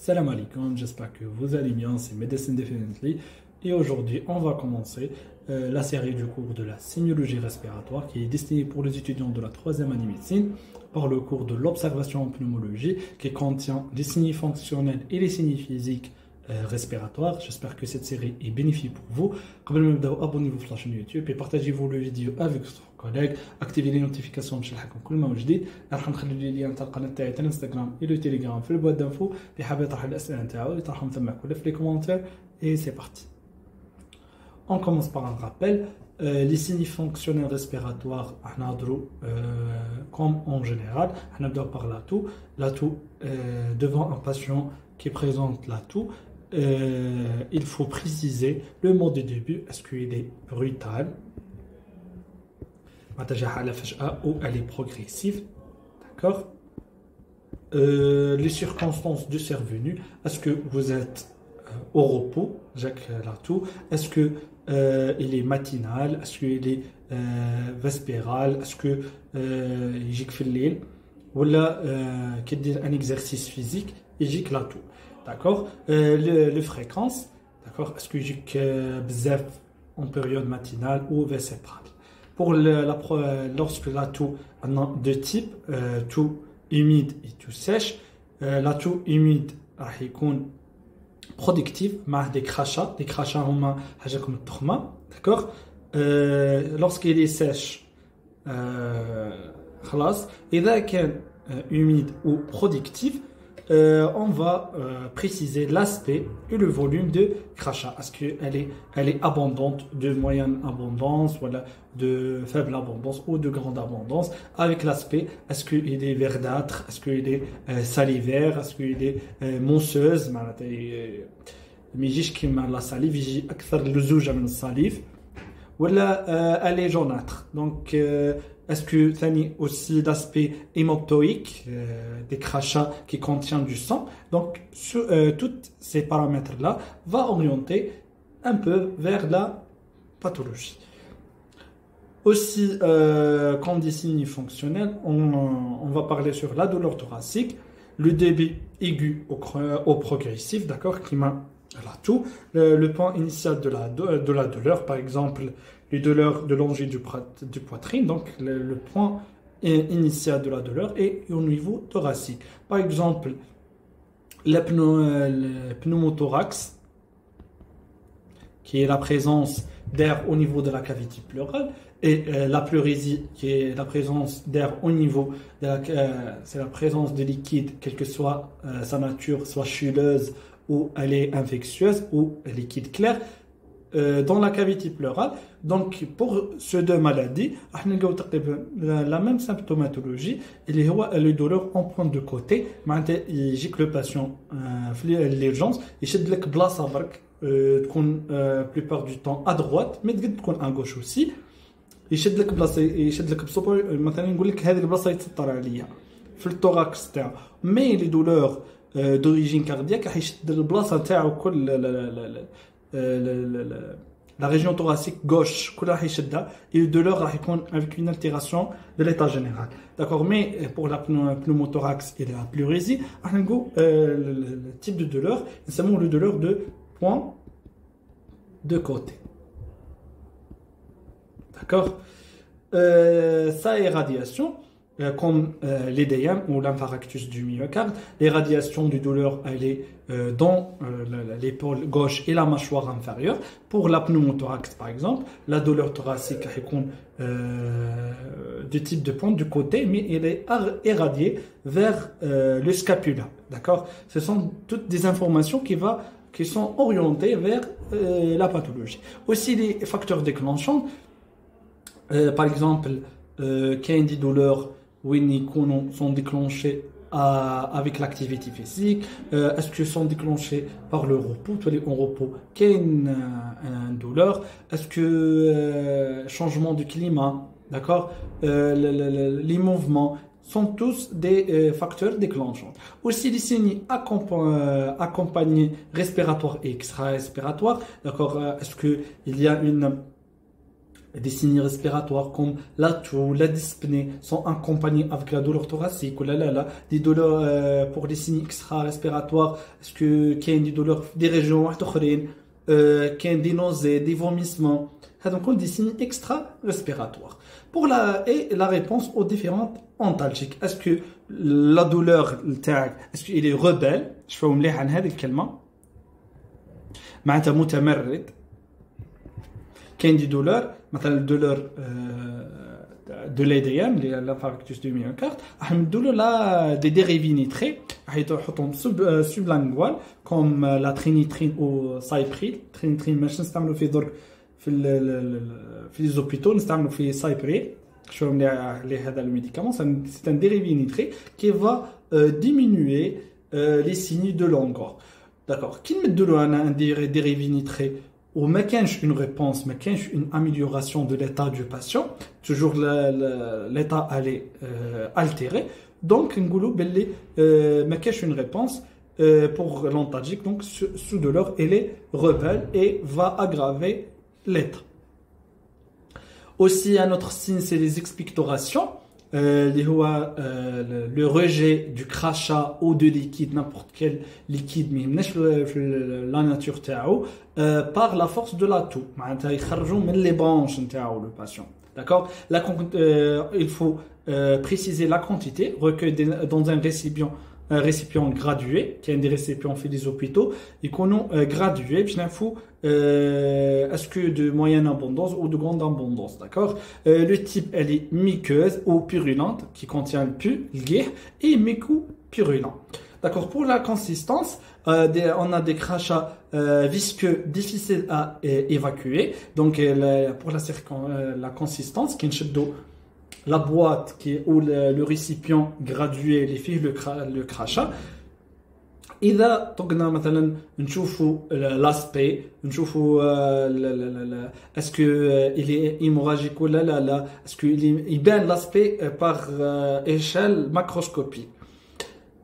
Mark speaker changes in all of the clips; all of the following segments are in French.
Speaker 1: Salam alaikum, j'espère que vous allez bien, c'est Medicine Definitely et aujourd'hui on va commencer la série du cours de la sémiologie respiratoire qui est destinée pour les étudiants de la troisième année médecine par le cours de l'observation en pneumologie qui contient les signes fonctionnels et les signes physiques respiratoires. J'espère que cette série est bénéfique pour vous. Abonnez-vous à la chaîne YouTube et partagez-vous le vidéo avec votre collègues, activez les notifications باش يلحقكم كل ما جديد. راح نخلي لي لين تاع القناه تاعي تاع الانستغرام et le Telegram في البواد دانفو اللي حاب يطرح الاسئله نتاعو يطرحهم ثم كله في les commentaires et c'est parti. On commence par un rappel. Les signes fonctionnels respiratoires, comme en général, on doit par la toux. La toux, devant un patient qui présente la toux, il faut préciser le mot de début. Est-ce qu'il est brutal ou elle est progressive? D'accord. Les circonstances de survenue. Est-ce que vous êtes au repos, Jacques Latou? Est-ce que il est matinal? Est-ce qu'il est vespéral? Est-ce que يجيك في الليل ولا كدير un exercice physique يجيك Latou? D'accord. Les fréquences, d'accord. Est-ce que يجيك بزاف en période matinale ou vespérale? Pour lorsque la toux a deux types, toux humide et toux sèche. La toux humide راح يكون productif مع des crachats هما حاجة كم التخمة, d'accord. Lorsqu'il est sèche, خلاص إذا كان humide ou productif, on va préciser l'aspect et le volume de crachat. Est-ce qu'elle est abondante, de moyenne abondance, voilà, de faible abondance ou de grande abondance? Avec l'aspect, est-ce qu'il est verdâtre, est-ce qu'il est salivaire, est-ce qu'il est monceuse? ما يجيش كيما la salive, يجي أكثر لزوجة من الصليف ولا elle est jaunâtre. Donc est-ce que Thani aussi l'aspect hémoptoïque, des crachats qui contiennent du sang? Donc tous ces paramètres-là vont orienter un peu vers la pathologie. Aussi, comme des signes fonctionnels, on va parler sur la douleur thoracique, le débit aigu au progressif, d'accord, qui m'a là tout, le point initial de la douleur, par exemple les douleurs de l'angine du poitrine, donc le point initial de la douleur est au niveau thoracique. Par exemple, le pneumothorax, qui est la présence d'air au niveau de la cavité pleurale, et la pleurésie, qui est la présence d'air au niveau de c'est la présence de liquide, quelle que soit sa nature, soit chuleuse ou elle est infectieuse ou liquide clair, dans la cavité pleurale. Donc pour ces deux maladies, la même symptomatologie, il y a les douleurs en pointe de côté. Il y a le patient l'urgence, il y a des places la plupart du temps à droite, mais à gauche aussi. يشد لك بلاصه يشد لك بصوبه مثلا يقول لك هذه البلاصه يتسطر عليا في التوراكس تاعو مي لي دولور d'origine cardiaque راح يشد البلاصه تاعو كل la région thoracique gauche كلها راح يشدها et le douleur راح يكون avec une altération de l'état général, d'accord. Mais pour la pneumothorax et la pleurésie راح نقول le type de douleur نسموه le douleur de point de côté, d'accord. Ça est radiation, comme l'EDM ou l'infarctus du myocarde. Les radiations du douleur, elle est dans l'épaule gauche et la mâchoire inférieure. Pour la pneumothorax, par exemple, la douleur thoracique est de type de pointe du côté, mais elle est irradiée vers le scapula, d'accord. Ce sont toutes des informations qui sont orientées vers la pathologie. Aussi les facteurs déclenchants. Par exemple, quand des douleurs sont déclenchées avec l'activité physique, est-ce que sont déclenchées par le repos, tous les en repos, qu'il y a une douleur, est-ce que changement de climat, d'accord, les mouvements sont tous des facteurs déclenchants. Aussi les signes accompagnés respiratoires et extra-respiratoires, d'accord, est-ce que il y a une des signes respiratoires comme la toux, la dyspnée sont accompagnés avec la douleur thoracique ou des douleurs pour des signes extra-respiratoires, est-ce qu'il y a des douleurs des régions qu'il y a des nausées, des vomissements, donc des signes extra-respiratoires. Et la réponse aux différentes antalgiques. Est-ce que la douleur, est-ce qu'il est rebelle? Je fais مليح عن هذه الكلمة. معناتها متمرد. كاين دي دولور مثلا الدولور de l'EDM, l'infarctus du myocarde, راح ندولو لا des dérivés nitrés, راح يحطهم sublingual comme la trinitrine ou cypril. trinitrine ماشي نستعملو فيه درك في les hôpitaux, نستعملو فيه cypril. Je vais aller à le médicament, c'est un dérivé nitré qui va diminuer les signes de longueur. D'accord. Qui met de l'eau un dérivé nitré ou une réponse, une amélioration de l'état du patient, toujours l'état est altéré. Donc, une réponse pour l'antalgique, donc sous douleur, elle est rebelle et va aggraver l'état. Aussi, un autre signe, c'est les expectorations. Le rejet du crachat ou de liquide, n'importe quel liquide, mais la nature par la force de la toux. Les branches le patient. D'accord. Il faut préciser la quantité recueillie dans un récipient gradué, qui est un des récipients fait des hôpitaux, et qu'on a gradué, est-ce que de moyenne abondance ou de grande abondance, d'accord. Le type, elle est muqueuse ou purulente, qui contient le pu, le gué, et muco-purulent. D'accord. Pour la consistance, on a des crachats visqueux, difficiles à évacuer. Donc, pour la consistance, qui est la boîte ou le récipient gradué les filles le crachat. إذا طقنا مثلا نشوفوا l'aspect نشوفوا est-ce que il est hémorragique ou là est-ce que il bane l'aspect par échelle macroscopique.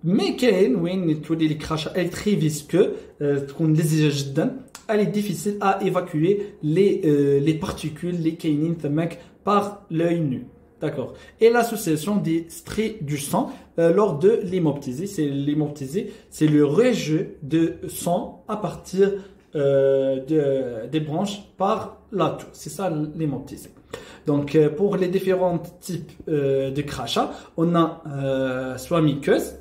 Speaker 1: Mais كاين وين تولي لي crachats elle très visqueux تكون لزجة جدا elle est difficile à évacuer les particules les كاينين تماك par l'œil nu. D'accord. Et l'association des stries du sang lors de l'hémoptysie. C'est le rejet de sang à partir des branches par la toux. C'est ça l'hémoptysie. Donc, pour les différents types de crachats, on a soit muqueuse,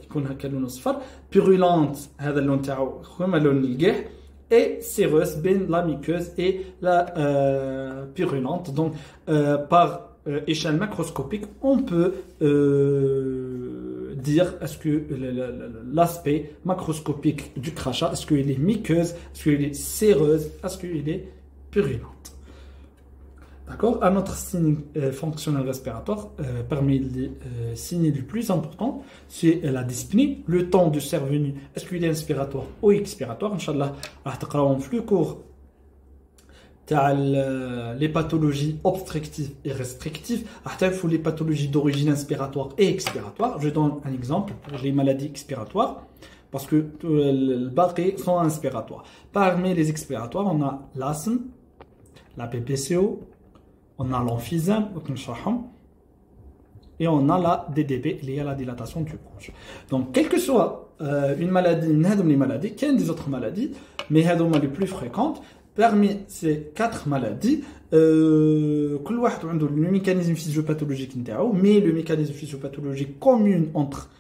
Speaker 1: purulente, et séreuse, la muqueuse et la purulente. Donc, par échelle macroscopique, on peut dire est-ce que l'aspect macroscopique du crachat, est-ce qu'il est muqueuse, est-ce qu'il est séreuse, est-ce qu'il est purulente. D'accord. Un autre signe fonctionnel respiratoire, parmi les signes les plus importants, c'est la dyspnée, le temps de survenue, est-ce qu'il est inspiratoire ou expiratoire. Inch'Allah, en plus court, les pathologies obstructives et restrictives, les pathologies d'origine inspiratoire et expiratoire. Je donne un exemple pour les maladies expiratoires, parce que les baqi sont inspiratoires. Parmi les expiratoires, on a l'asthme, la PPCO, on a l'emphysème, et on a la DDP, liée à la dilatation du bronche. Donc, quelle que soit une maladie, il y a des autres maladies, mais les plus fréquentes. Parmi ces 4 maladies, le mécanisme physiopathologique, mais le mécanisme physiopathologique commun entre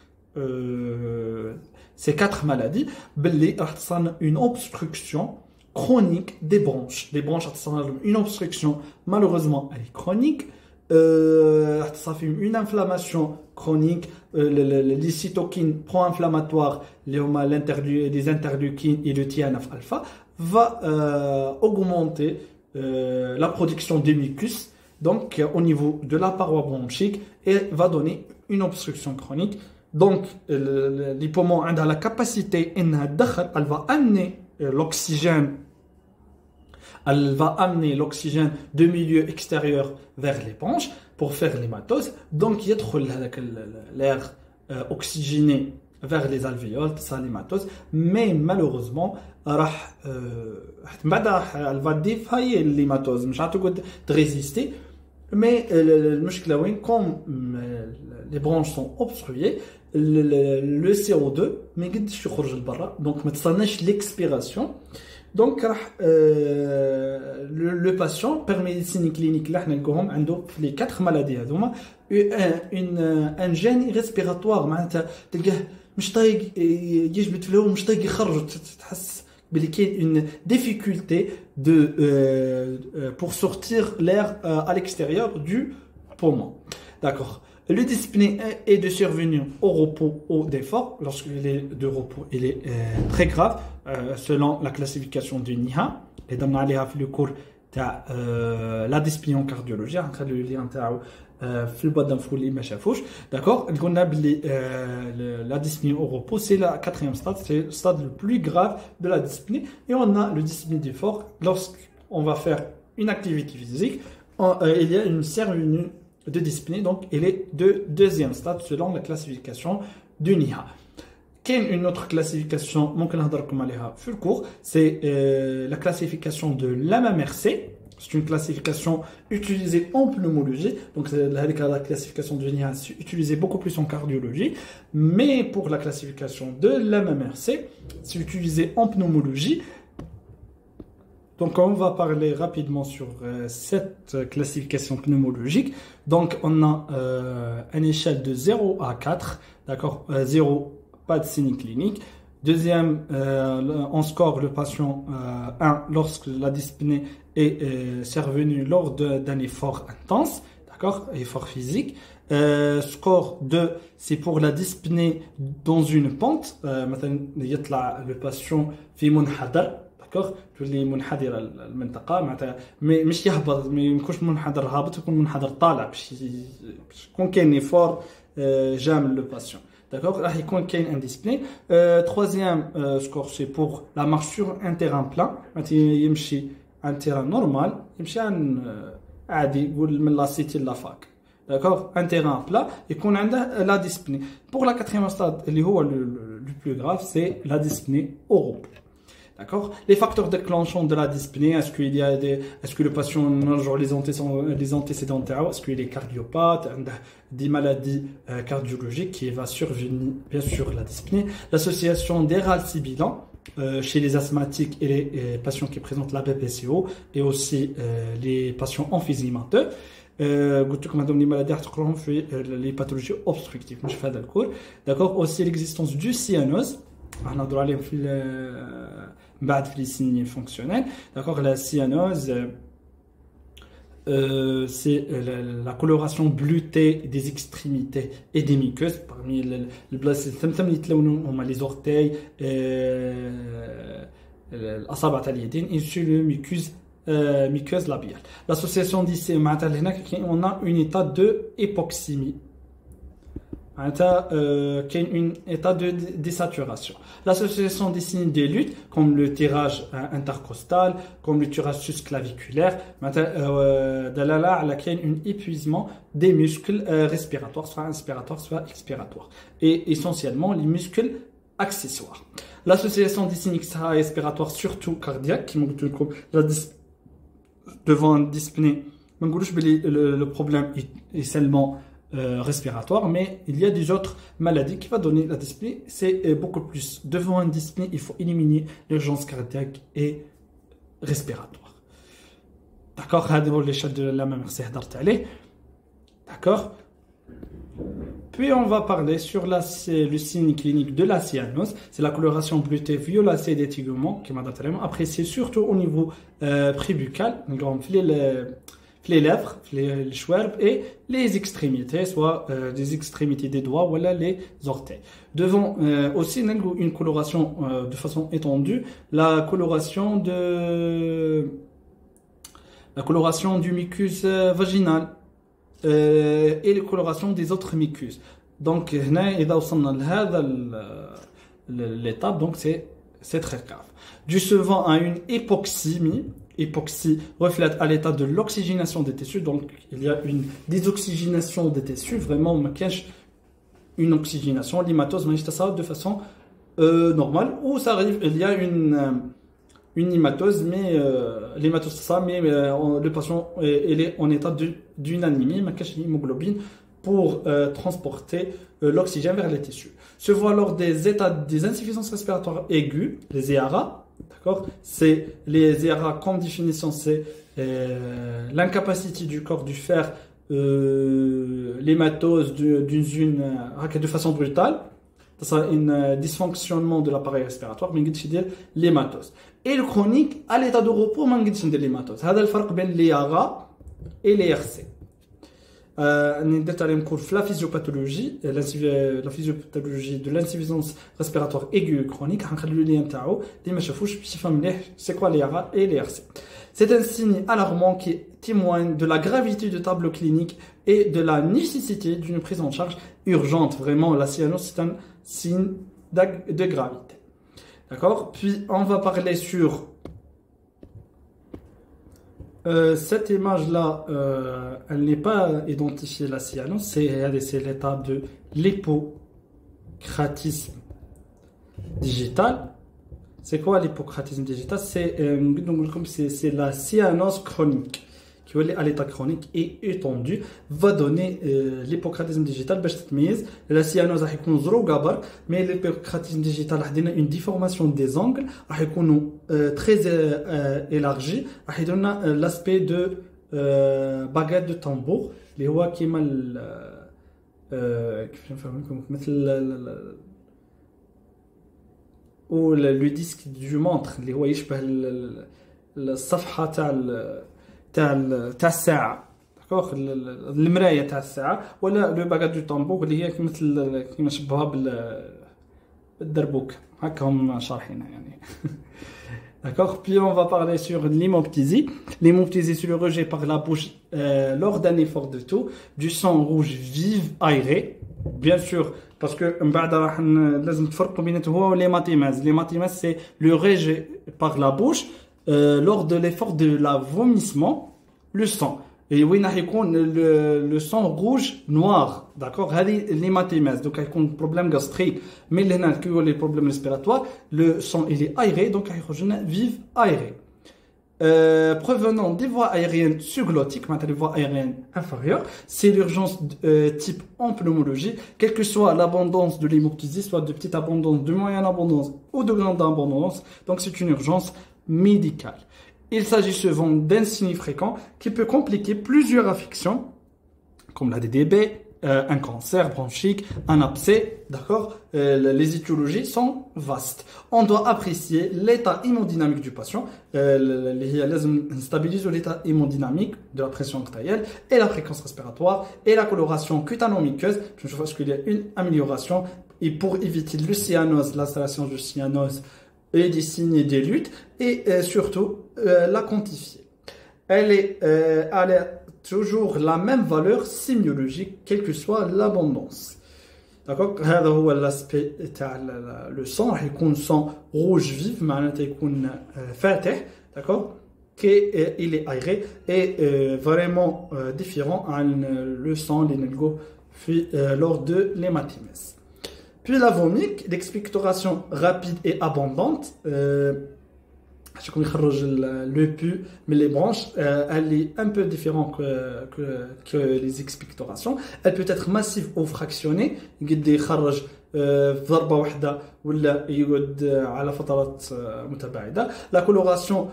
Speaker 1: ces 4 maladies, une obstruction chronique des branches. Les branches ont une obstruction, malheureusement, elle est chronique. Ça fait une inflammation chronique, les cytokines pro-inflammatoires, les interleukines et le TNF-alpha va augmenter la production de mucus, donc au niveau de la paroi bronchique, et va donner une obstruction chronique. Donc les poumons ont la capacité, elle va amener l'oxygène. Elle va amener l'oxygène de milieu extérieur vers les bronches pour faire l'hématose. Donc, il y a l'air oxygéné vers les alvéoles, ça l'hématose, mais malheureusement, elle va défaillir l'hématose, مش هتقدر de résister, mais comme les branches sont obstruées, le CO2 ما يقدرش يخرج لبرا, donc ما تصنعش l'expiration. Donc, le patient, par médecine clinique, là, les 4 maladies, un gène respiratoire, une difficulté pour sortir l'air à l'extérieur du poumon. D'accord. Le dyspnée est de survenue au repos ou d'effort. Lorsqu'il est de repos, il est très grave selon la classification du NIHA. Et dans le cours de la dyspnée en cardiologie, le lien في البعد d'info ما شافوش. D'accord. La dyspnée au repos, c'est la 4e stade, c'est le stade le plus grave de la dyspnée. Et on a le dyspnée d'effort. Lorsqu'on va faire une activité physique, il y a une survenue de dyspnée, donc il est de 2e stade selon la classification du NIHA. Quelle une autre classification, c'est la classification de l'AMA-MRC. C'est une classification utilisée en pneumologie, donc la classification du NIHA est utilisée beaucoup plus en cardiologie, mais pour la classification de l'AMA-MRC, c'est utilisé en pneumologie. Donc, on va parler rapidement sur cette classification pneumologique. Donc, on a une échelle de 0 à 4. D'accord, 0, pas de signe clinique. Deuxième, on score le patient 1 lorsque la dyspnée est survenue lors d'un effort intense. D'accord, effort physique. Score 2, c'est pour la dyspnée dans une pente. Le patient fait منحدر. d'accord تولي منحدره المنطقه معناتها مش يهبط ما يكونش منحدر هابط يكون منحدر طالع باش يكون كاين ايفور جامل لو باسيون d'accord راح يكون كاين ان ديسبلي troisième score c'est pour la marche sur un terrain plat معناتها يمشي عن terrain normal يمشي عن عادي يقول من لا سيتي لافاك d'accord un terrain plat يكون عنده la dyspnée pour la quatrième stade اللي هو le plus grave c'est la dyspnée au repos. D'accord. Les facteurs déclenchants de la dyspnée, est-ce que le patient genre les antécédents, est-ce qu'il est cardiopathe, des maladies cardiologiques qui va survenir bien sûr la dyspnée, l'association des râles sibilants chez les asthmatiques et les patients qui présentent la BPCO et aussi les patients emphysémateux. قلت لكم هذوم المالادي راح تقراهم في les pathologies obstructives مش في هذا الكور. D'accord. Aussi l'existence du cyanose. On a droit à les signes fonctionnels. D'accord, la cyanose, c'est la coloration bleutée des extrémités et des muqueuses. Parmi les orteils, الأصابع تاع اليدين et le muqueuse labiale. L'association d'ici, on a une état de hypoxémie. Un état de désaturation. L'association des signes des luttes, comme le tirage intercostal, comme le tirage susclaviculaire, il y a un épuisement des muscles respiratoires, soit inspiratoires, soit expiratoires, et essentiellement les muscles accessoires. L'association des signes extra-respiratoires, surtout cardiaques, qui montrent devant un dyspnée, le problème est seulement respiratoire, mais il y a des autres maladies qui vont donner la dyspnée. C'est beaucoup plus. Devant un dyspnée, il faut éliminer l'urgence cardiaque et respiratoire. D'accord. L'échelle de la même d'accord. Puis on va parler sur le signe clinique de la cyanose. C'est la coloration bleutée violacée des teguments qui m'a apprécié surtout au niveau prébuccal. Les lèvres, les chouerbes et les extrémités, soit les extrémités des doigts ou les orteils. Devant aussi une coloration de façon étendue, la coloration du mucus vaginal et la coloration des autres mucus. Donc, l'étape, donc c'est très grave. Du souvent à une hypoxémie. Hypoxie reflète à l'état de l'oxygénation des tissus, donc il y a une désoxygénation des tissus, vraiment une oxygénation, l'hématose ça de façon normale, ou ça arrive, il y a une hématose, mais l'hématose ça, mais le patient il est en état d'une anémie, ma cache l'hémoglobine pour transporter l'oxygène vers les tissus. Se voit lors des états des insuffisances respiratoires aiguës, les ERA, d'accord? C'est les ERA comme définition, c'est l'incapacité du corps de faire l'hématose de façon brutale. C'est un dysfonctionnement de l'appareil respiratoire, mais on dire l'hématose. Et le chronique, à l'état de repos, on dit l'hématose. C'est le différence entre les ERA et les RC. La physiopathologie de l'insuffisance respiratoire aiguë chronique, c'est quoi les ERA et les RC? C'est un signe alarmant qui témoigne de la gravité du tableau clinique et de la nécessité d'une prise en charge urgente. Vraiment, la cyanose, c'est un signe de gravité. D'accord? Puis, on va parler sur cette image-là. Elle n'est pas identifiée, la cyanose. C'est l'état de l'hypocratisme digital. C'est quoi l'hypocratisme digital? C'est la cyanose chronique qui est à l'état chronique et étendu va donner l'hypocratisme digital. La cyanose est mais l'hypocratisme digital a une déformation des angles très élargie, l'aspect de baguette de tambour, les rois qui mal ou le disque du montre اللي هو يشبه الصفحه تاع الساعه داكوغ المرايه تاع الساعه ولا لو باغات دو طامبو اللي هي مثل كيما شبهها بالدربوك هكا هم شارحينها يعني. D'accord. Puis on va parler sur l'hémoptysie. L'hémoptysie, c'est le rejet par la bouche lors d'un effort de taux du sang rouge vif aéré. Bien sûr, parce que l'hématémèse, c'est le rejet par la bouche lors de l'effort de la vomissement, le sang. Et oui, le sang rouge noir, d'accord? L'hématémèse, donc il y a un problème gastrique, mais il y a les problèmes respiratoires, le sang il est aéré, donc il y a vive aéré. Provenant des voies aériennes sous-glottiques, les voies aériennes inférieures, c'est l'urgence type en pneumologie, quelle que soit l'abondance de l'hémoptysie, soit de petite abondance, de moyenne abondance ou de grande abondance, donc c'est une urgence médicale. Il s'agit souvent d'un signe fréquent qui peut compliquer plusieurs affections, comme la DDB, un cancer bronchique, un abcès, d'accord? Les étiologies sont vastes. On doit apprécier l'état hémodynamique du patient, stabiliser l'état hémodynamique de la pression artérielle et la fréquence respiratoire et la coloration cutano-muqueuse. Je pense qu'il y a une amélioration et pour éviter le cyanose, l'installation du cyanose et des signes et des luttes et surtout la quantifier. Elle a toujours la même valeur sémiologique quelle que soit l'abondance. D'accord? هذا هو l'aspect تاع le sang يكون sang rouge vif معناتها يكون فاتح, d'accord? Il est aéré et vraiment différent le sang اللي نلقوه في lors de l'hématémèse. Puis la vomique, l'expectoration rapide et abondante, le pu, mais les branches, elle est un peu différente que les expectorations. Elle peut être massive ou fractionnée. La coloration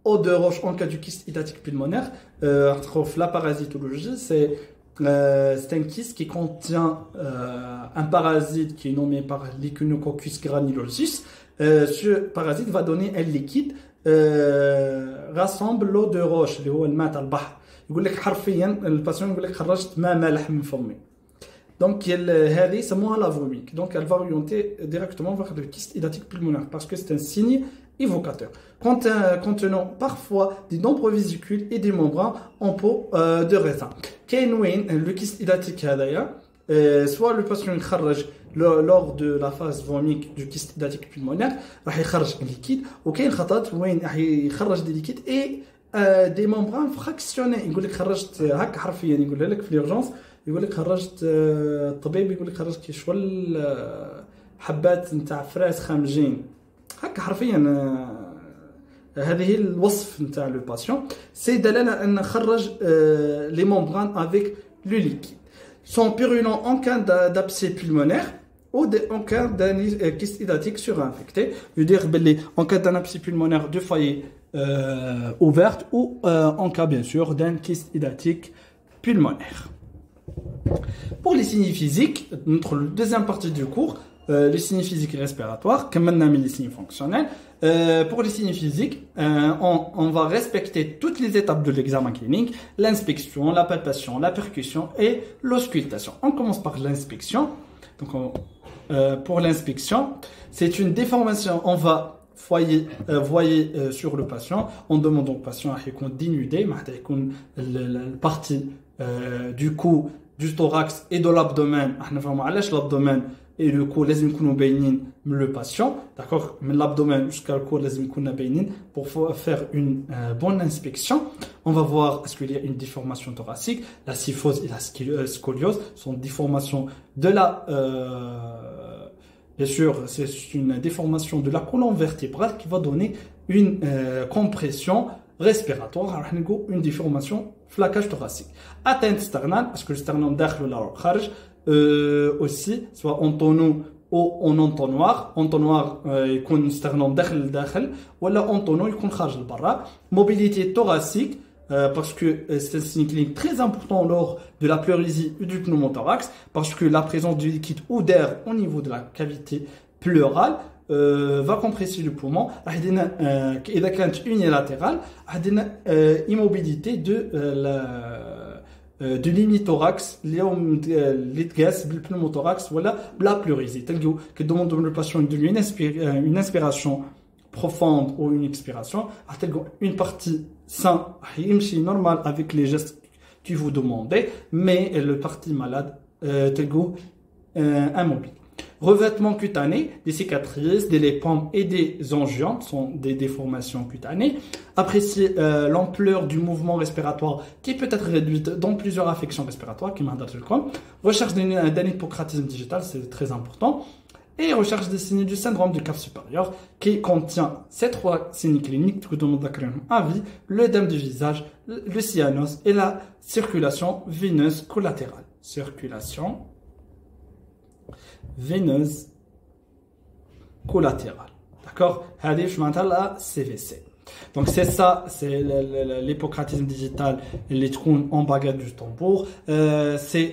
Speaker 1: eau de roche en cas du kyste hydatique pulmonaire, la parasitologie, c'est un kyste qui contient un parasite qui est nommé par l'Echinococcus granulosus. Ce parasite va donner un liquide rassemble l'eau de roche اللي هو الماء تاع البحر. يقول لك حرفيا الباسيون يقول لك خرجت ماء مالح من فمي. Donc هذه يسموها la vomique. Donc elle va orienter directement vers le kyste hydatique pulmonaire parce que c'est un signe évocateur. Contenant parfois des nombreux vésicules et des membranes en peau de raisin. كاين وين le kyste hydatique هذايا soit le patient يخرج lors de la phase vomique du kyste hydatique pulmonaire راح يخرج liquide وكاين خطات وين راح يخرج des liquides et des membranes fractionnées. يقول لك خرجت هكا حرفيا يقول لك في l'urgence يقول لك خرجت الطبيب يقول لك خرجت كي شغل حبات نتاع فراس خامجين هكا حرفيا. هذه هي الوصف نتاع لو باسيون. سي دلاله ان خرج لي ممبران افيك لو ليكيد sont purulents en cas d'abcès pulmonaire ou en cas d'un kyste hydatique surinfecté. Je veux dire, en cas d'un abcès pulmonaire de foyer ouverte ou en cas bien sûr d'un kyste hydatique pulmonaire. Pour les signes physiques, notre deuxième partie du cours, les signes physiques et respiratoires, comme maintenant les signes fonctionnels. Pour les signes physiques, on va respecter toutes les étapes de l'examen clinique, l'inspection, la palpation, la percussion et l'auscultation. On commence par l'inspection. Donc, pour l'inspection, c'est une déformation. On va voyer sur le patient. On demande au patient à être dénudé, la partie du cou, du thorax et de l'abdomen. L'abdomen et le cou لازم يكونوا باينين من le patient, d'accord, من l'abdomen jusqu'à le cou لازم يكونوا باينين pour faire une bonne inspection. On va voir est-ce qu'il y a une déformation thoracique, la kyphose et la scoliose sont déformations de la bien sûr, c'est une déformation de la colonne vertébrale qui va donner une compression respiratoire, une déformation flacage thoracique. Atteinte sternale, parce que le sternum داخل ولا خارج aussi, soit en tonneau ou en entonnoir. Entonnoir, il y a un sternum داخل ou là en tonneau, il y a خارج البرا. Mobilité thoracique, parce que c'est un signe clinique très important lors de la pleurésie ou du pneumothorax, parce que la présence de liquide ou d'air au niveau de la cavité pleurale va compresser le poumon. إذا كانت unilatérale, immobilité de l'hémithorax, l'hétgas, le pneumothorax, voilà, la pleurésie. Tel que demande le patient une inspiration profonde ou une expiration, une partie sain, normale avec les gestes que vous demandez, mais le partie malade, immobile. Revêtement cutané, des cicatrices, des lépomes et des angiomes sont des déformations cutanées. Apprécier l'ampleur du mouvement respiratoire qui peut être réduite dans plusieurs affections respiratoires, qui recherche d'un hypocratisme digital, c'est très important. Et recherche des signes du syndrome du cave supérieur qui contient ces trois signes cliniques que nous avons à vie, l'œdème du visage, le cyanose et la circulation veineuse collatérale. Circulation veineuse collatérale. D'accord? La CVC. Donc c'est ça, c'est l'hypocratisme digital, les trous en baguette du tambour. C'est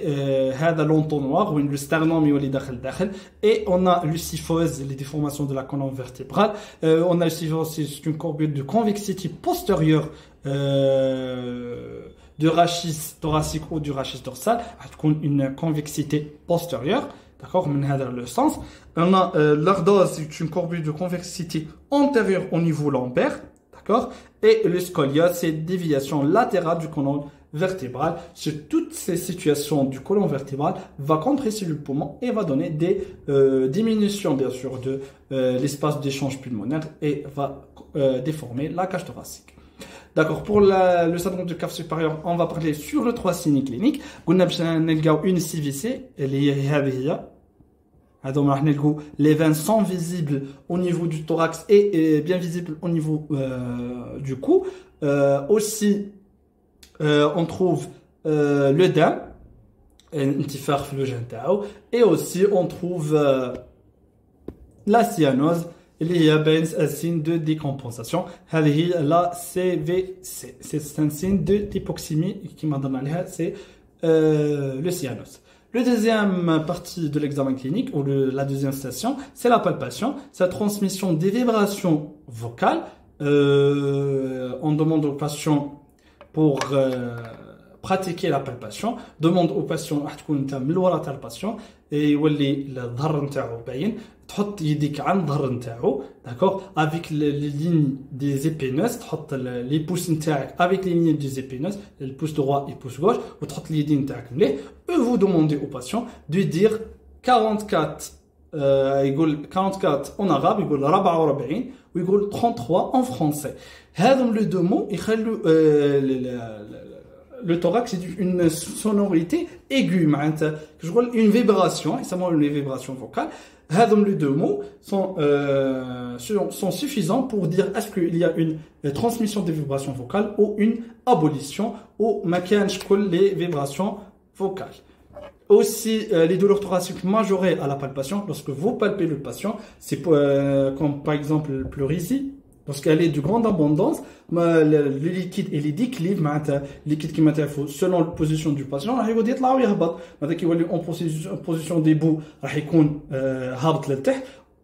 Speaker 1: l'entonnoir ou le sternum et on a le kyphose, les déformations de la colonne vertébrale. On a le kyphose, c'est une courbure de convexité postérieure de rachis thoracique ou du rachis dorsal, une convexité postérieure. D'accord, le sens. On a l'ardose, c'est une courbure de convexité antérieure au niveau lombaire. D'accord. Et le scoliose, c'est déviation latérale du côlon vertébral. Sur toutes ces situations du côlon vertébral, va compresser le poumon et va donner des diminutions, bien sûr, de l'espace d'échange pulmonaire et va déformer la cage thoracique. D'accord, pour le syndrome du cave supérieur, on va parler sur le 3 signes cliniques. On a une CVC, les veines sont visibles au niveau du thorax et bien visibles au niveau du cou. Aussi, on trouve l'œdème, et aussi on trouve la cyanose. Il y a un signe de décompensation. La CVC, c'est un signe d'hypoxémie qui m'a donné, c'est le cyanose. La deuxième partie de l'examen clinique, ou la deuxième station, c'est la palpation. C'est la transmission des vibrations vocales. On demande au patient pour pratiquer la palpation. Demande au patient à تكون patient et يولي الظهر نتاعو باين. تحط يديك عن الظهر نتاعو, d'accord, avec les lignes des épineuses, تحط les pouces نتاعك avec les lignes des épineuses, le pouce droit et le pouce gauche, وتحط les lignes نتاعك مليح. Et vous demandez au patient de dire 44 يقول 44 en arabe, يقول 44 ويقول 33 en français. هذم les deux mots يخلوا le thorax c'est une sonorité aiguë, une vibration, une vibration vocale. Les deux mots sont suffisants pour dire est-ce qu'il y a une transmission des vibrations vocales ou une abolition ou les vibrations vocales. Aussi, les douleurs thoraciques majorées à la palpation, lorsque vous palpez le patient, c'est comme par exemple le pleurésie, lorsqu'elle est de grande abondance, le liquide il est déclive, le liquide qui m'intéresse selon la position du patient, il va dire là où il va en position debout, il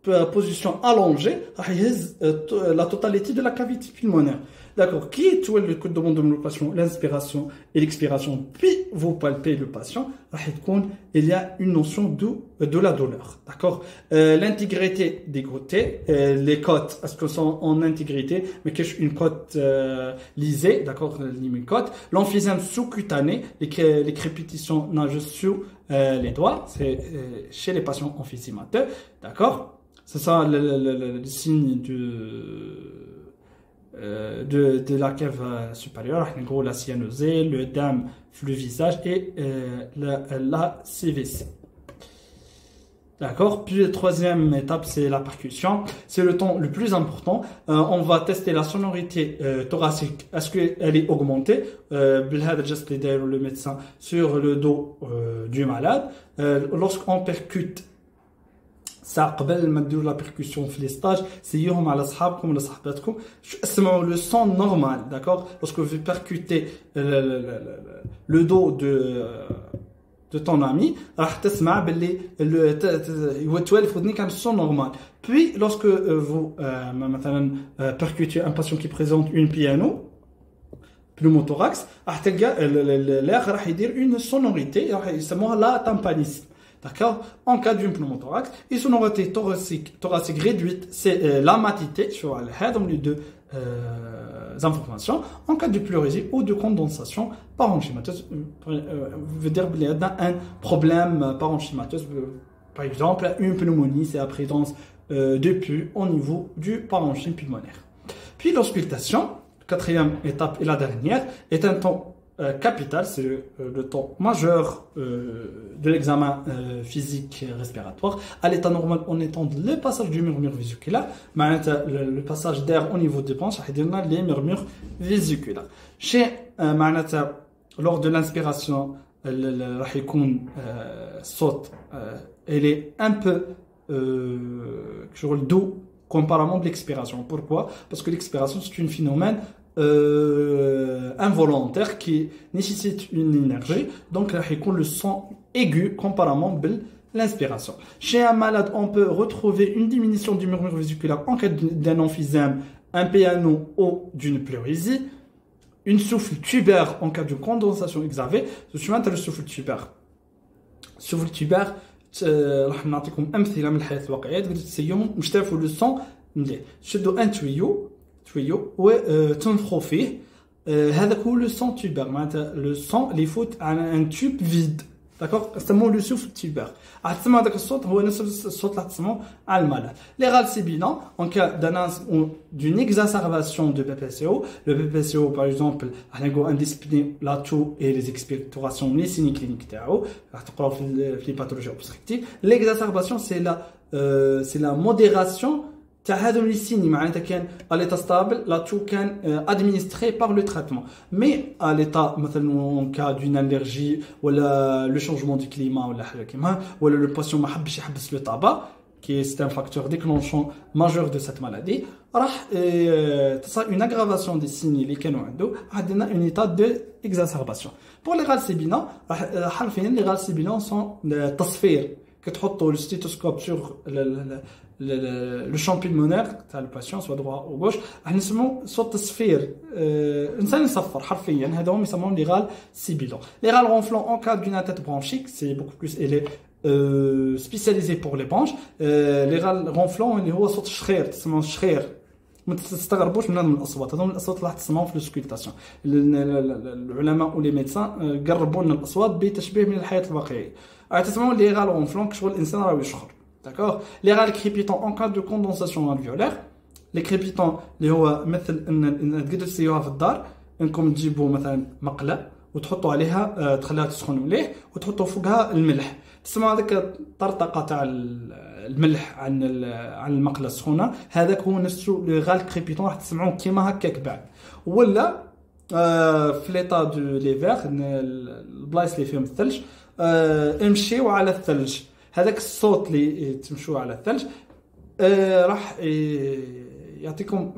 Speaker 1: va position allongée, la totalité de la cavité pulmonaire. D'accord. Qui est le code de demande de patient, l'inspiration et l'expiration, puis vous palpez le patient, il y a une notion de la douleur. D'accord. L'intégrité des côtés, les côtes, est-ce qu'elles sont en intégrité, mais qu'est-ce une côte lisée, d'accord, une côte. L'emphysème sous-cutané, les crépitations nagent sous les doigts, c'est chez les patients emphysémateux, d'accord. C'est ça le signe de la cave supérieure, la cyanosée, le dam, le visage et la CVC. D'accord. Puis la troisième étape, c'est la percussion. C'est le temps le plus important. On va tester la sonorité thoracique. Est-ce qu'elle est augmentée? Le médecin sur le dos du malade. Lorsqu'on percute ça, قبل ما تديروا la percussion في les stages, سيوهم على أصحابكم ولا صحباتكم اسمعوا le son normal, d'accord. Lorsque vous percutez le dos de ton ami, راح تسمع باللي يتوالف ودنك على son normal. Puis lorsque vous مثلا percutez un patient qui présente une piano pneumothorax, راح تلقى l'air راح يدير une sonorité راح يسموها la tympanisme. D'accord. En cas d'une pneumothorax, une sonorité thoracique réduite, c'est la matité, sur les deux informations. En cas de pleurésie ou de condensation parenchymateuse, veut dire qu'il y a un problème parenchymateuse, par exemple une pneumonie, c'est la présence de pus au niveau du parenchyme pulmonaire. Puis l'auscultation, quatrième étape et la dernière, est un temps capital, c'est le temps majeur de l'examen physique respiratoire. À l'état normal, on étend le passage du murmure vésiculaire, le passage d'air au niveau des bronches, les murmures vésiculaires. Lors de l'inspiration, elle est un peu doux comparément de l'expiration. Pourquoi? Parce que l'expiration, c'est un phénomène involontaire qui nécessite une énergie, donc le son aigu comparément à l'inspiration. Chez un malade, on peut retrouver une diminution du murmure vésiculaire en cas d'un emphysème, un piano ou d'une pleurésie, une souffle tubaire en cas de condensation exavée. Je suis le souffle tubaire. Souffle tubaire, راح نعطيكم أمثلة من الحياة الواقعية تسيهم مش تعرفوا لو سون مليح. شدوا ان tuyau وتنفخوا فيه هذاك هو لو سون تيوبر معناتها لو سون اللي يفوت على ان تيوب فيد داكوغ نسموه لو سوفل تيوبر راح تسمع هذاك الصوت هو نفس الصوت اللي تسمعوه على الملل. Les râles sibilants en cas d'une exacerbation de PPCO, le PPCO par exemple راح نقول indiscipliné la toux et les expectorations les signes cliniques تاعو راح تقراو في les pathologies obstructives. L'exacerbation c'est la modération تاع هذوم لي سيني معناتها كان à l'état stable la toux كان administré par le traitement, mais à l'état مثلا en cas d'une allergie ولا le changement du climat ولا حاجه كيما ولا le patient ما حبش يحبس le tabac qui est un facteur déclenchant majeur de cette maladie راح تصير une aggravation des signes اللي كانوا عنده عندنا une état de exacerbation. Pour les râles sibilants حرفيا les râles sibilants sont تصفير كتحطوا le stéthoscope sur le champ pulmonaire تاع le patient soit droit ou gauche راح نسموه صوت تصفير انسان يصفر حرفيا هذا هم يسموهم لي غال سيبيلون. Les râles ronflants en cas d'une atteinte bronchique, c'est beaucoup plus spécialisé pour les bronches. Les râles ronflants اللي هو صوت شخير تسموه شخير ما تستغربوش من هذه الاصوات هذوم الاصوات اللي راح تسمعوهم في السكولتاسيون. العلماء ولي ميدسان قربوا لنا الاصوات بتشبيه من الحياه الواقعيه. تسمعوا لي غال ronflants كشغل الانسان راه يشخر. D'accord. Les râles crépitants en cas de condensation alvéolaire. Les crépitants اللي هو مثل ان تقدروا تسيوها في الدار انكم تجيبوا مثلا مقله وتحطوا عليها تخليها تسخن مليح وتحطوا فوقها الملح. تسمع هذاك الطرطقه تاع الملح عن المقله السخونه، هذاك هو نفسه لو غال كريبيتون، راح تسمعوه كيما هكاك بعد. ولا في ليطا دو ليفير البلايص اللي فيهم الثلج امشيو على الثلج، هذاك الصوت اللي تمشوا على الثلج راح يعطيكم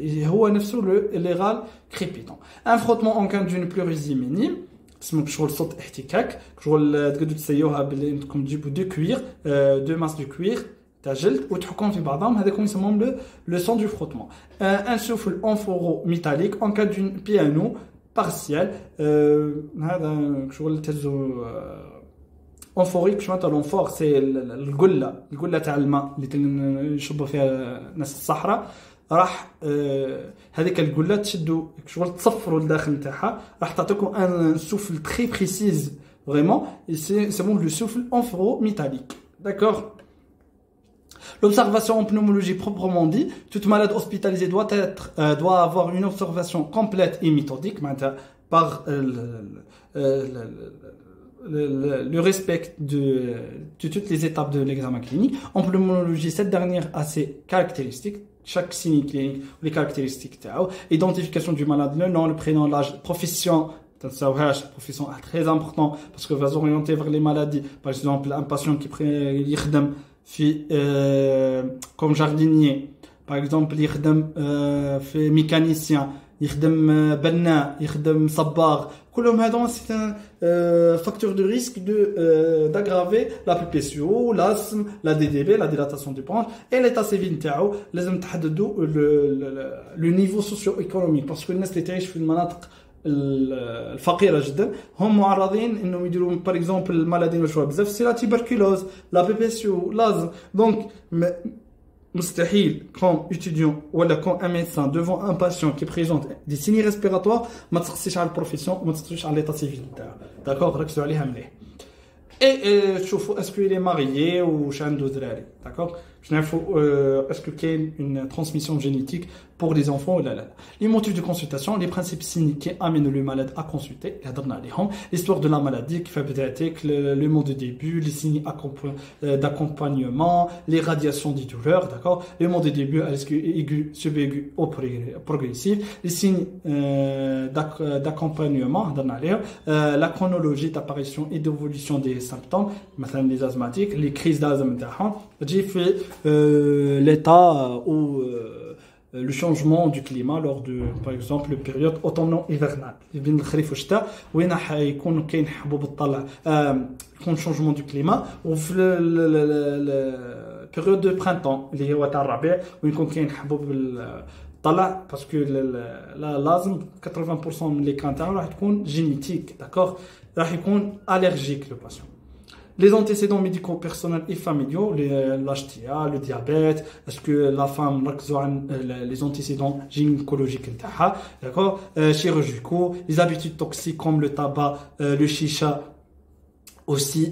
Speaker 1: هو نفسه لو غال كريبيتون. ان فروتمون اون كان دون بلوريزي مينيم اسمه شغل صوت احتكاك، شغل تقدروا تسيوها باللي انكم تجيبوا دو كوير دو ماس دو كوير تاع جلد وتحكم في بعضهم، هذاكم يسموهم لو سون دو فروتمون. ان سوفل انفورو ميتاليك اون كان دون بيانو بارسيال، هذا شغل تهزو انفوريك. شنو تاع لونفور؟ سي القله تاع الماء اللي يشربوا فيها ناس الصحراء، راح هذيك القله تشدوا شغل تصفروا الداخل نتاعها، راح تعطيكم ان سوفل تري بريسيز فريمون، يسموه لو سوفل انفورو ميتاليك. داكور. L'observation en pneumologie proprement dit, toute malade hospitalisée doit avoir une observation complète et méthodique par le respect de toutes les étapes de l'examen clinique. En pneumologie, cette dernière a ses caractéristiques, chaque signe clinique, les caractéristiques, identification du malade, le nom, le prénom, l'âge, profession. Profession très important parce que va s'orienter vers les maladies. Par exemple, un patient qui يخدم في comme jardinier, par exemple يخدم في mécanicien, يخدم بناء, يخدم صباغ, كلهم هذول c'est un facteur de risque d'aggraver la PPCO, l'asthme, la DDB, la dilatation du bronche et l'état civil نتاعو. لازم تحددوا le niveau socio-économique parce que الناس اللي تعيش في المناطق الفقيره جدا هم معرضين انهم يديروا باغ اكزومبل المالادي مشهوره بزاف سي لا تيبركلوز لا بي بي سي لازم. دونك مستحيل كون étudiant ولا كون un médecin devant un patient qui présente des signes respiratoires ما تقصيش على البروفيسيون وما تقصيش على l'état civil نتاعو. داكور. ركزوا عليها مليح. اي تشوفوا اسكو il est marié واش عنده دراري. داكور. باش نعرفوا اسكو كاين une transmission génétique pour les enfants ou là. Les motifs de consultation, les principes signes qui amènent le malade à consulter, l'histoire de la maladie qui fait peut-être le mot de début, les signes d'accompagnement, les radiations des douleurs, d'accord, le mot de début, est-ce que aigu, subaigu ou progressif, les signes d'accompagnement, la chronologie d'apparition et d'évolution des symptômes, les asthmatiques, les crises d'asthme, j'ai fait l'état où le changement du climat lors de par exemple la période automno-hivernale بين الخريف والشتاء وين حيكون كاين حبوب الطلع يكون changement du climat وفي période de printemps اللي هو تاع الربيع وين يكون كاين حبوب الطلع باسكو لازم 80% من لي كان تاعو راح تكون جينيتيك. داكور. راح يكون allergique le patient. Les antécédents médicaux personnels et familiaux, l'HTA, le diabète, est-ce que la femme les antécédents gynécologiques, d'accord, chirurgicaux, les habitudes toxiques comme le tabac, le chicha, aussi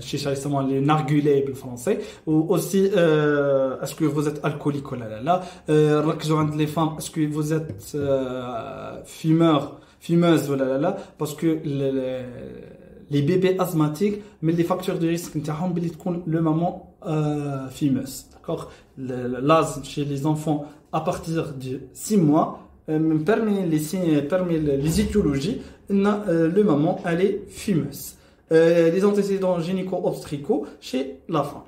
Speaker 1: chicha justement les narguilés en français, ou aussi est-ce que vous êtes alcoolique ou là, les femmes, est-ce que vous êtes fumeuse ou là, parce que les bébés asthmatiques, mais les facteurs de risque le maman fumeuse. D'accord. L'asthme chez les enfants à partir de 6 mois, parmi les étiologies, le maman elle est fumeuse. Les antécédents gynéco-obstétricaux chez la femme.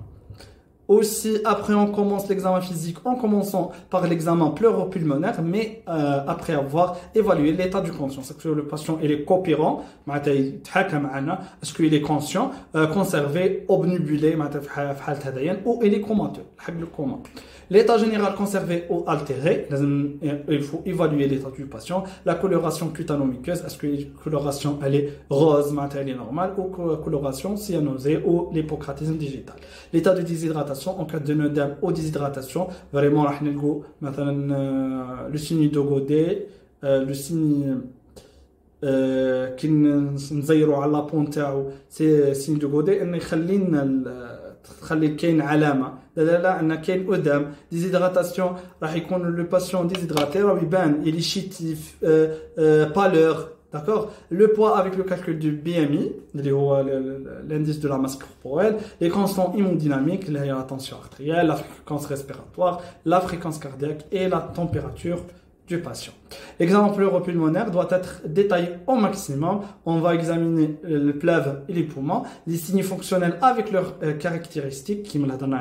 Speaker 1: Aussi, après on commence l'examen physique en commençant par l'examen pleuropulmonaire, mais après avoir évalué l'état du conscient. C'est que le patient il est coopérant, est-ce qu'il est conscient, conservé, obnubulé, ou il est comateux. L'état général conservé ou altéré, il faut évaluer l'état du patient. La coloration cutano-muqueuse, est-ce que la coloration elle est rose, elle est normale, ou coloration cyanosée ou l'hypocratisme digital. L'état de déshydratation, en cas de nodème ou déshydratation, vraiment, le signe de Godet, le signe qui nous à la ponte, c'est signe de Godet, et تخلي كاين علامه لا ان كاين ادم ديزيدراتاسيون راح يكون لو باسيون ديزيدراتي راه يبان الي شيتيف بالور d'accord, le poids avec le calcul du BMI, l'indice de la masse corporelle, les constants hémodynamiques, la tension artérielle, la fréquence respiratoire, la fréquence cardiaque et la température du patient. L'examen pleuropulmonaire doit être détaillé au maximum. On va examiner le pleuve et les poumons, les signes fonctionnels avec leurs caractéristiques, qui me la donnent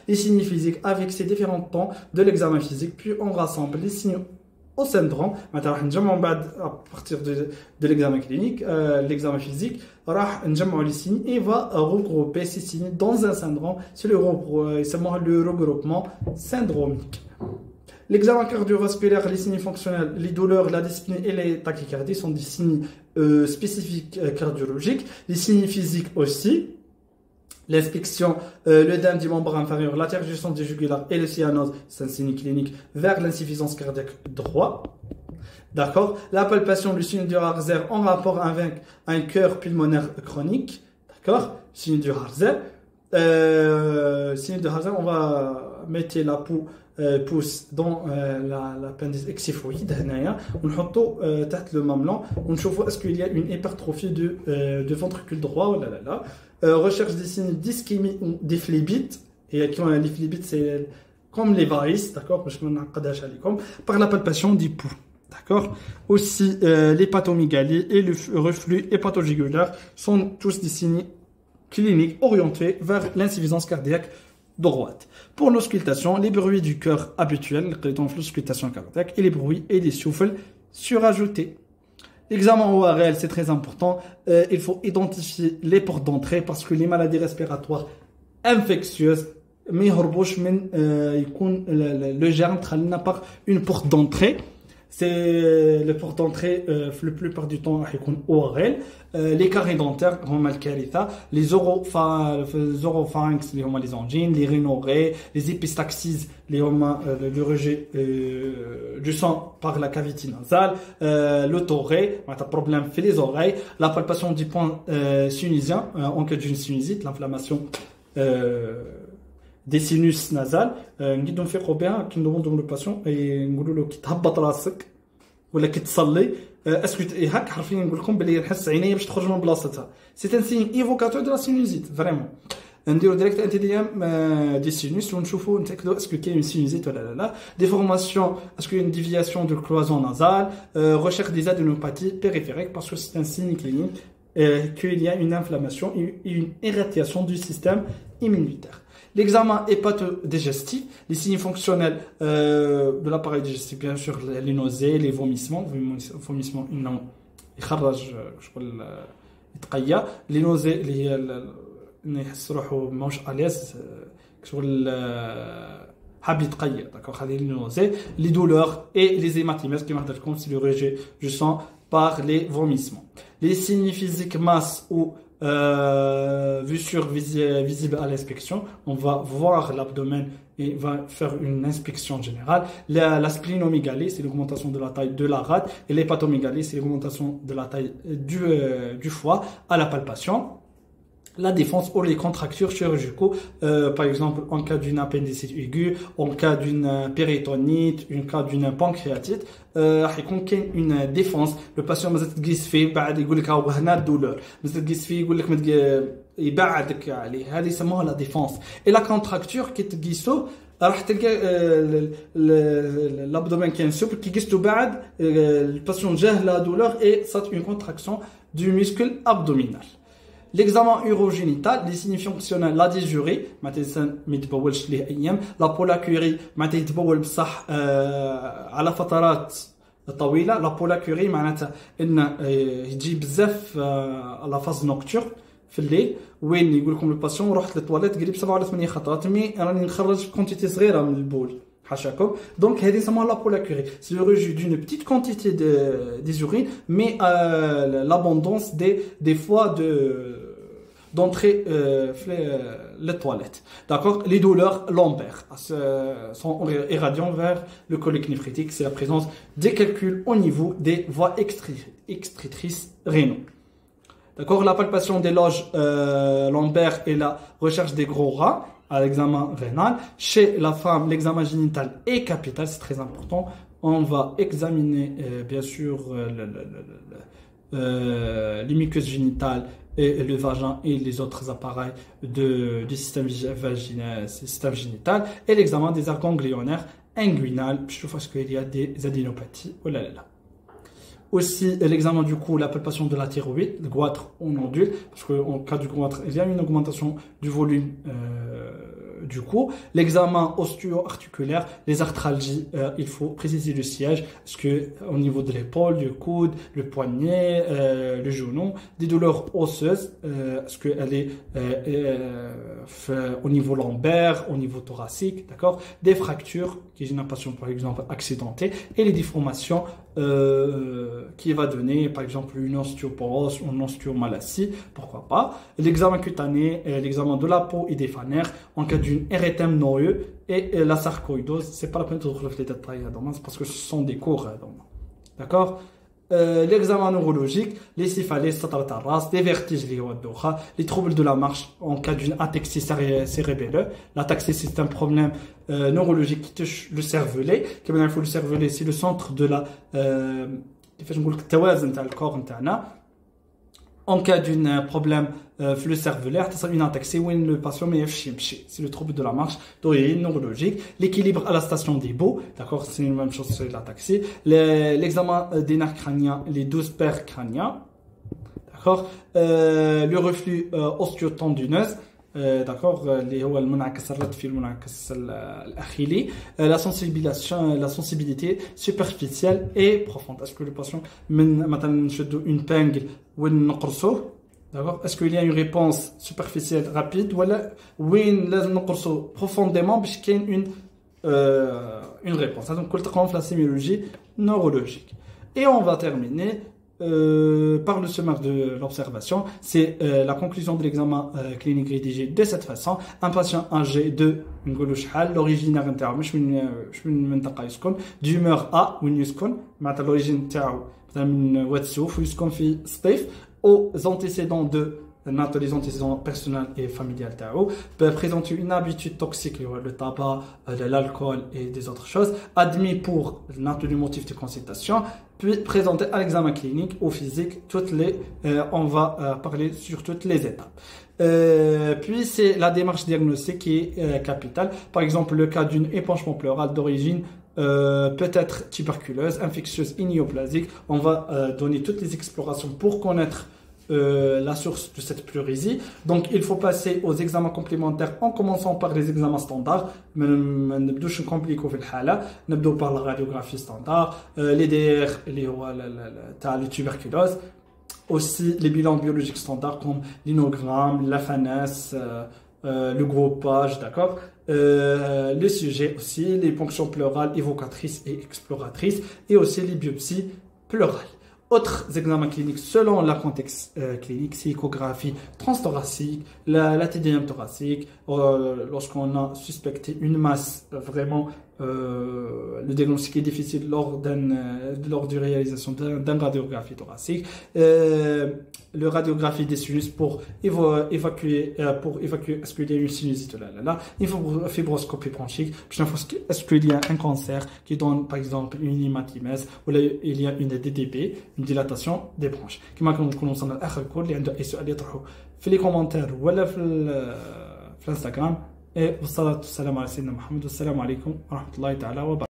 Speaker 1: les signes physiques avec ces différents temps de l'examen physique, puis on rassemble les signes au syndrome. À partir de l'examen clinique, l'examen physique, les signes et va regrouper ces signes dans un syndrome. C'est le regroupement syndromique. L'examen cardiovasculaire, les signes fonctionnels, les douleurs, la dyspnée et les tachycardies sont des signes spécifiques cardiologiques. Les signes physiques aussi. L'inspection, l'œdème du membre inférieur, l'interjection des jugulaires et le cyanose, c'est un signe clinique vers l'insuffisance cardiaque droit. D'accord. La palpation du signe du Harzer en rapport avec un cœur pulmonaire chronique. D'accord. Signe du Harzer. Signe du Harzer, on va mettre la pousse dans l'appendice exiphoïde, on le met تحت le mamelon, on voit est-ce qu'il y a une hypertrophie de ventricule droit ou là. Recherche des signes d'ischémie ou des phlébites, et qui ont les phlébites, c'est comme les varices, d'accord, par la palpation du pouls. D'accord. Aussi, l'hépatomégalie et le reflux hépatojugulaire sont tous des signes cliniques orientés vers l'insuffisance cardiaque droite. Pour l'auscultation, les bruits du cœur habituels, l'auscultation cardiaque, et les bruits et les souffles surajoutés. L'examen ORL, c'est très important. Il faut identifier les portes d'entrée parce que les maladies respiratoires infectieuses, le germe n'a pas une porte d'entrée. C'est le porte d'entrée, la plupart du temps, ORL. Les caries dentaires, les oropharynx, les angines, les rhinorrhées, les épistaxis, le rejet du sang par la cavité nasale, l'otorrhée, problème fait les oreilles, la palpation du point sinusien en cas d'une sinusite, l'inflammation des sinus nasales. نقدر نفيقوا بها كي ندوموندو لو باسيون نقولوا له كي تهبط راسك ولا كي تصلي اسكو هاك حرفيا نقول لكم بلي نحس عينيا باش تخرج من بلاصتها. سي ان سين ايفوكاتور دو لا سينوزيت فريمون. نديرو ديريكت انتي دي ام دي سينوس ونشوفوا نتاكدوا اسكو كاين اون سينوزيت ولا لا. ديفورماسيون اسكو une déviation de cloison nasale, recherche des adénopathies périphériques parce que c'est un signe clinique qu'il y a une inflammation et une irritation du système immunitaire. L'examen hépatodigestif, les signes fonctionnels de l'appareil digestif, bien sûr, les nausées, les vomissements, non, les nausées, les douleurs et les hématémèses qui marquent comme c'est le rejet du sang par les vomissements. Les signes physiques masse ou visible à l'inspection, on va voir l'abdomen et va faire une inspection générale. La splénomégalie, c'est l'augmentation de la taille de la rate, et l'hépatomégalie, c'est l'augmentation de la taille du foie à la palpation. La défense ou les contractures chirurgicaux, par exemple en cas d'une appendicite aiguë, en cas d'une péritonite, en cas d'une pancréatite, يكون une défense. Le patient مازال تقيس فيه بعد يقول لك ها هنا الدولور مازال تقيس فيه يقول لك يبعدك عليه. هذه يسموها لا ديفونس. et la contracture كي تقيسو راح تلقى l'abdomen qui est souple كي قيستو بعد الباسيون جاه la douleur et c'est une contraction du muscle abdominal. L'examen urogénital, les signes fonctionnels, la dysurie, la pollacurie, على فترات طويلة. La pollacurie معناتها إن يجي بزاف على فاز نوكتور في الليل وين يقول لكم الباسيون رحت للتواليت قريب 7 ولا 8 خطرات مي راني نخرج كونتيتي صغيرة من البول. Donc, la pollacurie, c'est le rejet d'une petite quantité des urines, mais l'abondance des fois d'entrer les toilettes. D'accord. Les douleurs lombaires sont irradiantes vers le colique néphritique. C'est la présence des calculs au niveau des voies extritrices rénaux. D'accord. La palpation des loges lombaires et la recherche des gros rats. à l'examen rénal. Chez la femme, l'examen génital est capital, c'est très important. On va examiner bien sûr les muqueuses génitales et le vagin et les autres appareils du système vaginal, système génital, et l'examen des arcs ganglionnaires inguinales, parce qu'il y a des adénopathies. Oh là là là. Aussi, l'examen du cou, la palpation de la thyroïde, le goitre ou nodule, parce qu'en cas du goitre, il y a une augmentation du volume du cou. L'examen osteo-articulaire, les arthralgies, il faut préciser le siège, parce que au niveau de l'épaule, du coude, le poignet, le genou, des douleurs osseuses, parce qu'elle est au niveau lombaire, au niveau thoracique, d'accord, des fractures, qui est une patient par exemple accidentée, et les déformations qui va donner par exemple une ostéoporose ou une ostéomalacie, pourquoi pas. L'examen cutané, l'examen de la peau et des fanères en cas d'une érythème noyeux et la sarcoïdose. C'est pas la peine de retrouver les détails parce que ce sont des cours, d'accord. L'examen neurologique, les céphalées, les vertiges, les troubles de la marche en cas d'une ataxie cérébrale. L'ataxie, c'est un problème neurologique qui touche le cervelet. Comme il faut le cervelet, c'est le centre de la corps. En cas d'un problème le cervelet, c'est une ataxie où le patient c'est le trouble de la marche d'origine neurologique. L'équilibre à la station des bouts, d'accord, c'est la même chose sur l'ataxie. L'examen des nerfs crâniens, les 12 paires crâniens, d'accord. Le reflux osteotendineux, d'accord, la sensibilité superficielle et profonde. Est-ce que le patient une pingle ou une corso, d'accord, est-ce qu'il y a une réponse superficielle rapide ou profondément parce qu'il y a une réponse. Donc la sémiologie neurologique. Et on va terminer par le sommaire de l'observation. C'est la conclusion de l'examen clinique rédigé de cette façon. Un patient âgé de l'origine d'humeur A ou l'origine aux antécédents les antécédents personnels et familiales peut présenter une habitude toxique, le tabac, l'alcool et des autres choses, admis pour le motif de consultation, puis présenter à l'examen clinique au physique on va parler sur toutes les étapes. Puis c'est la démarche diagnostique qui est capitale. Par exemple, le cas d'une épanchement pleural d'origine peut-être tuberculeuse, infectieuse et néoplasique. On va donner toutes les explorations pour connaître la source de cette pleurésie. Donc il faut passer aux examens complémentaires en commençant par les examens standards. ما نبدوش نكومبليكو في الحالة. نبدو par la radiographie standard, les DR اللي هو تاع le tuberculose. Aussi les bilans biologiques standards comme l'inogramme, la FANES, le groupage, d'accord. Le sujet aussi, les ponctions pleurales évocatrices et exploratrices, et aussi les biopsies pleurales. Autres examens cliniques selon le contexte clinique, c'est l'échographie transthoracique, la TDM thoracique, lorsqu'on a suspecté une masse vraiment, le diagnostic est difficile lors de réalisation d'une radiographie thoracique, le radiographie des sinus pour évacuer est-ce qu'il y a une sinusite il faut une fibroscopie bronchique, est-ce qu'il y a un cancer qui donne par exemple une hématimèse ou il y a une DDB, une dilatation des bronches. كما كنكونوا وصلنا لاخر الكور اللي عنده اي سؤال يطرحه في لي كومونتير ولا في الانستغرام. والصلاه والسلام على سيدنا محمد والسلام عليكم ورحمه الله تعالى وبركاته.